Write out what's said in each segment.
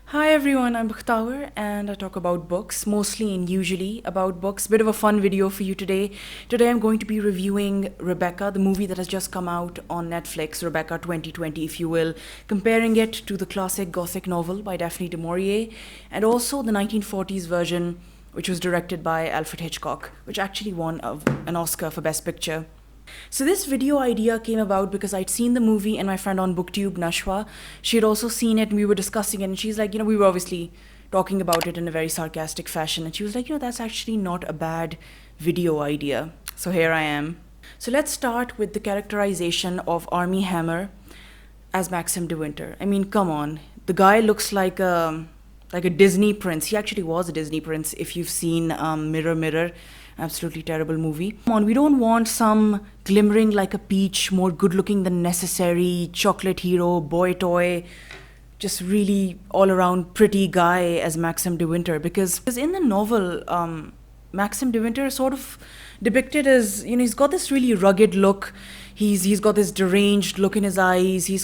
Hi everyone, I'm Bukhtawar and I talk about books, mostly and usually about books. Bit of a fun video for you today. Today I'm going to be reviewing Rebecca, the movie that has just come out on Netflix, Rebecca 2020 if you will, comparing it to the classic Gothic novel by Daphne du Maurier and also the 1940s version which was directed by Alfred Hitchcock, which actually won an Oscar for Best Picture. So this video idea came about because I'd seen the movie and my friend on BookTube, Nashwa, she had also seen it and we were discussing it and she's like, we were obviously talking about it in a very sarcastic fashion and she was like, that's actually not a bad video idea. So here I am. So let's start with the characterization of Armie Hammer as Maxim de Winter. I mean, come on. The guy looks like a Disney prince. He actually was a Disney prince if you've seen Mirror Mirror. Absolutely terrible movie. Come on, we don't want some glimmering like a peach, more good looking than necessary, chocolate hero, boy toy, just really all around pretty guy as Maxim de Winter. Because in the novel, Maxim de Winter is sort of depicted as, he's got this really rugged look. He's got this deranged look in his eyes. He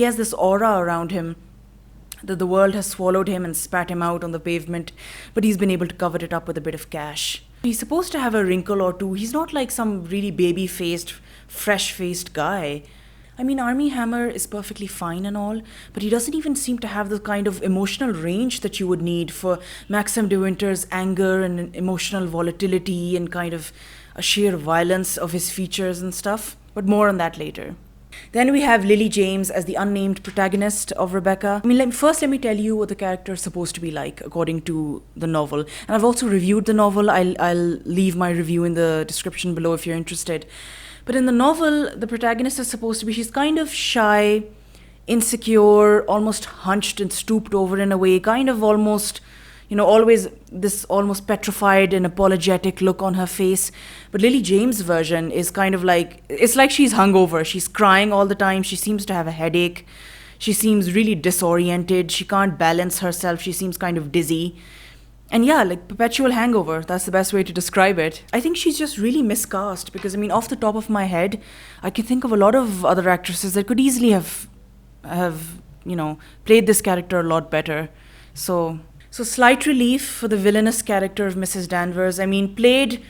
has this aura around him that the world has swallowed him and spat him out on the pavement, but he's been able to cover it up with a bit of cash. He's supposed to have a wrinkle or two. He's not like some really baby-faced, fresh-faced guy. I mean, Armie Hammer is perfectly fine and all, but he doesn't even seem to have the kind of emotional range that you would need for Maxim de Winter's anger and emotional volatility and kind of a sheer violence of his features and stuff. But more on that later. Then we have Lily James as the unnamed protagonist of Rebecca. I mean, let me tell you what the character is supposed to be like according to the novel. And I've also reviewed the novel. I'll leave my review in the description below if you're interested. But in the novel, the protagonist is supposed to be, she's kind of shy, insecure, almost hunched and stooped over in a way, kind of almost, always this almost petrified and apologetic look on her face. But Lily James' version is kind of like, it's like she's hungover. She's crying all the time. She seems to have a headache. She seems really disoriented. She can't balance herself. She seems kind of dizzy. And yeah, like perpetual hangover. That's the best way to describe it. I think she's just really miscast because, off the top of my head, I can think of a lot of other actresses that could easily have played this character a lot better. So slight relief for the villainous character of Mrs. Danvers. Played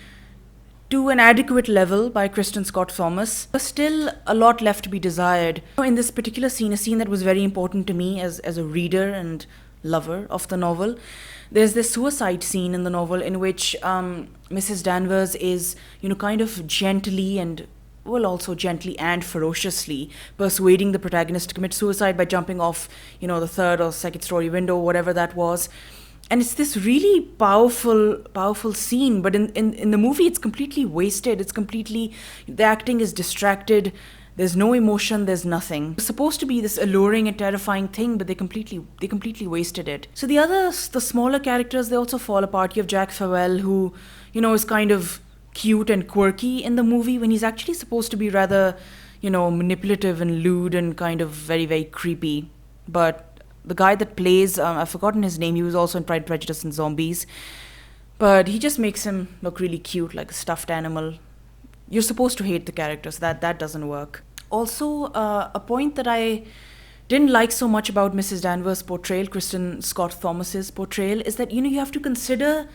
to an adequate level by Kristen Scott Thomas. But still a lot left to be desired. In this particular scene, a scene that was very important to me as a reader and lover of the novel, there's this suicide scene in the novel in which Mrs. Danvers is, kind of gently and ferociously persuading the protagonist to commit suicide by jumping off, the third or second story window, whatever that was. And it's this really powerful scene, but in the movie, it's completely wasted. The acting is distracted. There's no emotion, there's nothing. It's supposed to be this alluring and terrifying thing, but they completely wasted it. So the smaller characters, they also fall apart. You have Jack Farwell, who, is kind of cute and quirky in the movie when he's actually supposed to be rather, manipulative and lewd and kind of very, very creepy. But the guy that plays, I've forgotten his name, he was also in Pride, Prejudice and Zombies. But he just makes him look really cute, like a stuffed animal. You're supposed to hate the character, so that doesn't work. Also, a point that I didn't like so much about Mrs. Danvers' portrayal, Kristen Scott Thomas's portrayal, is that, you have to consider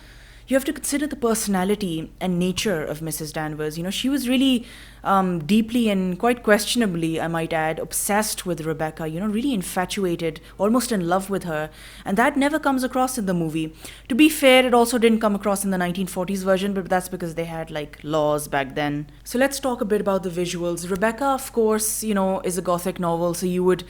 the personality and nature of Mrs. Danvers. She was really deeply and quite questionably, I might add, obsessed with Rebecca, really infatuated, almost in love with her. And that never comes across in the movie. To be fair, it also didn't come across in the 1940s version, but that's because they had laws back then. So let's talk a bit about the visuals. Rebecca, of course, is a Gothic novel, so you would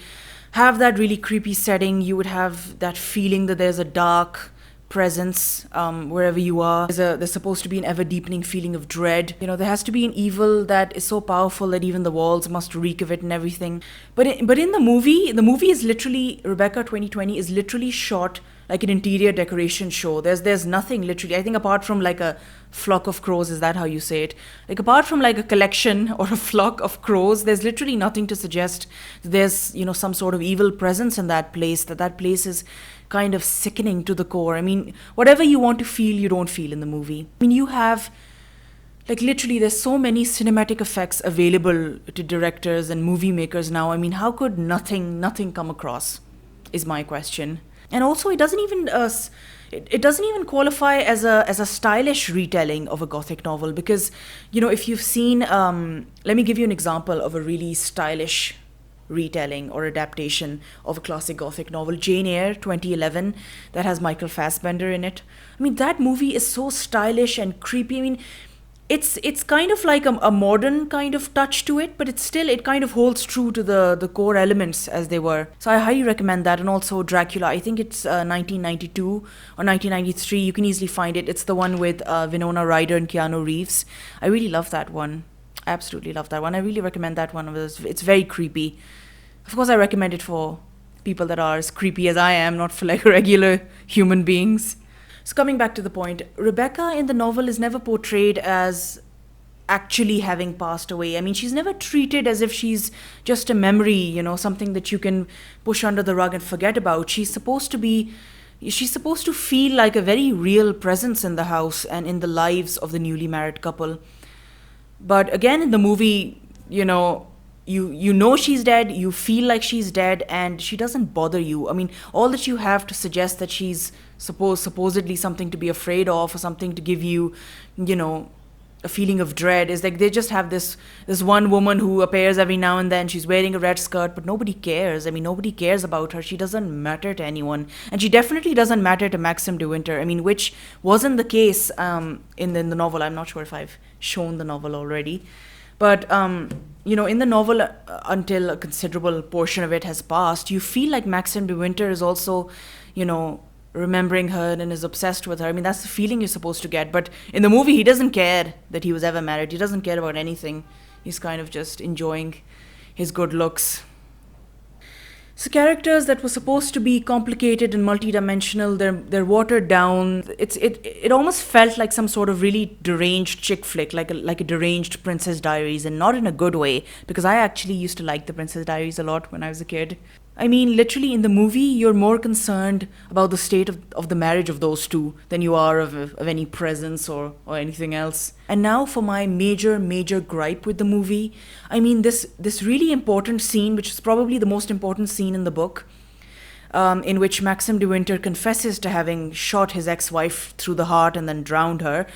have that really creepy setting. You would have that feeling that there's a dark presence wherever you are. There's supposed to be an ever-deepening feeling of dread. There has to be an evil that is so powerful that even the walls must reek of it and everything. But in the movie is literally, Rebecca 2020 is literally shot like an interior decoration show. There's nothing literally, I think, apart from a flock of crows. Is that how you say it? Apart from a collection or a flock of crows, there's literally nothing to suggest that there's some sort of evil presence in that place, that place is kind of sickening to the core. Whatever you want to feel, you don't feel in the movie. You have literally, there's so many cinematic effects available to directors and movie makers now. How could nothing come across is my question. And also it doesn't even qualify as a stylish retelling of a gothic novel, because if you've seen, let me give you an example of a really stylish retelling or adaptation of a classic gothic novel, Jane Eyre 2011, that has Michael Fassbender in it. I mean, that movie is so stylish and creepy. I mean, it's kind of like a modern kind of touch to it, but it kind of holds true to the core elements as they were. So I highly recommend that. And also Dracula, I think it's 1992 or 1993. You can easily find it. It's the one with Winona Ryder and Keanu Reeves. I really love that one. I absolutely love that one. I really recommend that one. It's very creepy. Of course, I recommend it for people that are as creepy as I am, not for like regular human beings. So coming back to the point, Rebecca in the novel is never portrayed as actually having passed away. I mean, she's never treated as if she's just a memory, something that you can push under the rug and forget about. She's supposed to feel like a very real presence in the house and in the lives of the newly married couple. But again, in the movie, you know she's dead, you feel like she's dead, and she doesn't bother you. I mean, all that you have to suggest that she's supposedly something to be afraid of or something to give you, a feeling of dread is like they just have this one woman who appears every now and then. She's wearing a red skirt, but nobody cares. I mean, nobody cares about her. She doesn't matter to anyone, and she definitely doesn't matter to Maxim de Winter. I mean, which wasn't the case in the novel. I'm not sure if I've shown the novel already, but in the novel, until a considerable portion of it has passed, you feel like Maxim de Winter is also, remembering her and is obsessed with her. I mean, that's the feeling you're supposed to get. But in the movie, he doesn't care that he was ever married. He doesn't care about anything. He's kind of just enjoying his good looks. So characters that were supposed to be complicated and multidimensional, they're watered down. It almost felt like some sort of really deranged chick flick, like a deranged Princess Diaries, and not in a good way, because I actually used to like the Princess Diaries a lot when I was a kid. I mean, literally in the movie, you're more concerned about the state of the marriage of those two than you are of any presence or anything else. And now for my major gripe with the movie. I mean, this really important scene, which is probably the most important scene in the book, in which Maxim de Winter confesses to having shot his ex-wife through the heart and then drowned her.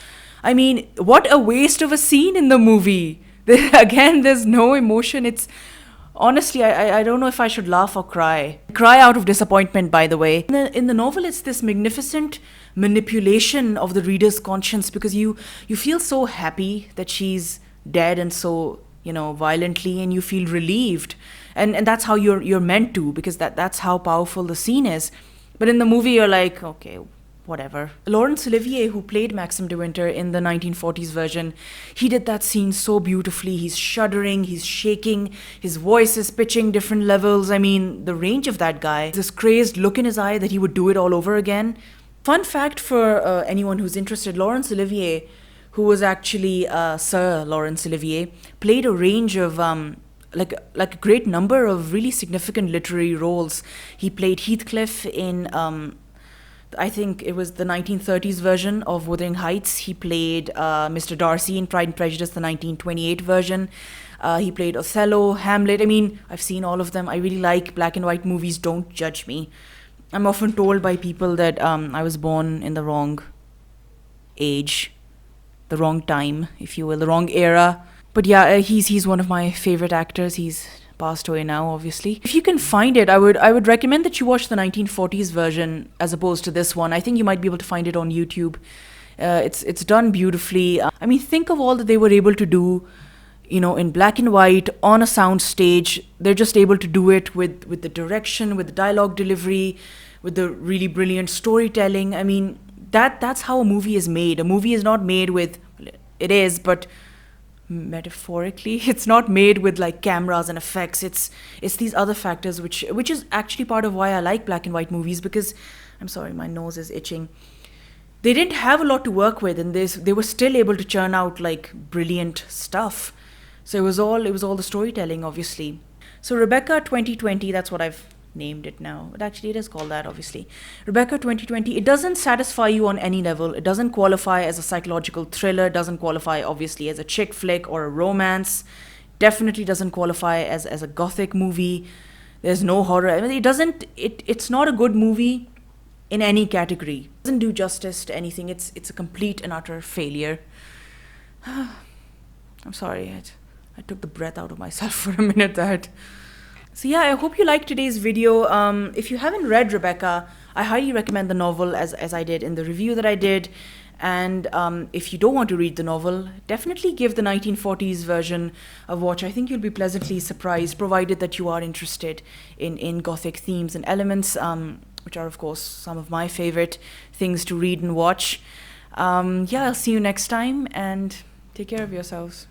I mean, what a waste of a scene in the movie. Again, there's no emotion. It's honestly, I don't know if I should laugh or cry. Cry out of disappointment, by the way. In the novel, it's this magnificent manipulation of the reader's conscience, because you feel so happy that she's dead, and so, violently, and you feel relieved. And that's how you're meant to, because that's how powerful the scene is. But in the movie, you're like, okay, whatever. Laurence Olivier, who played Maxim de Winter in the 1940s version, he did that scene so beautifully. He's shuddering, he's shaking, his voice is pitching different levels. I mean, the range of that guy, this crazed look in his eye that he would do it all over again. Fun fact for anyone who's interested, Laurence Olivier, who was actually Sir Laurence Olivier, played a range of like a great number of really significant literary roles. He played Heathcliff in I think it was the 1930s version of Wuthering Heights. He played Mr. Darcy in Pride and Prejudice, the 1928 version. He played Othello, Hamlet. I mean, I've seen all of them. I really like black and white movies. Don't judge me. I'm often told by people that I was born in the wrong age, the wrong time, if you will, the wrong era. But yeah, he's one of my favorite actors. He's passed away now, obviously. If you can find it, I would recommend that you watch the 1940s version as opposed to this one. I think you might be able to find it on YouTube. It's done beautifully. I mean, think of all that they were able to do, in black and white on a sound stage. They're just able to do it with the direction, with the dialogue delivery, with the really brilliant storytelling. I mean, that's how a movie is made. A movie is not made with, it is, but metaphorically, it's not made with like cameras and effects. It's these other factors, which is actually part of why I like black and white movies, because I'm sorry, my nose is itching. They didn't have a lot to work with, and they were still able to churn out like brilliant stuff. So it was all the storytelling, obviously. So Rebecca 2020, that's what I've named it now, but actually it is called that, obviously. Rebecca 2020, it doesn't satisfy you on any level. It doesn't qualify as a psychological thriller, it doesn't qualify obviously as a chick flick or a romance, definitely doesn't qualify as a gothic movie. There's no horror. I mean, it's not a good movie. in any category. It doesn't do justice to anything. It's a complete and utter failure. I'm sorry, I took the breath out of myself for a minute there. So yeah, I hope you liked today's video. If you haven't read Rebecca, I highly recommend the novel as I did in the review that I did. And if you don't want to read the novel, definitely give the 1940s version a watch. I think you'll be pleasantly surprised, provided that you are interested in Gothic themes and elements, which are, of course, some of my favorite things to read and watch. Yeah, I'll see you next time, and take care of yourselves.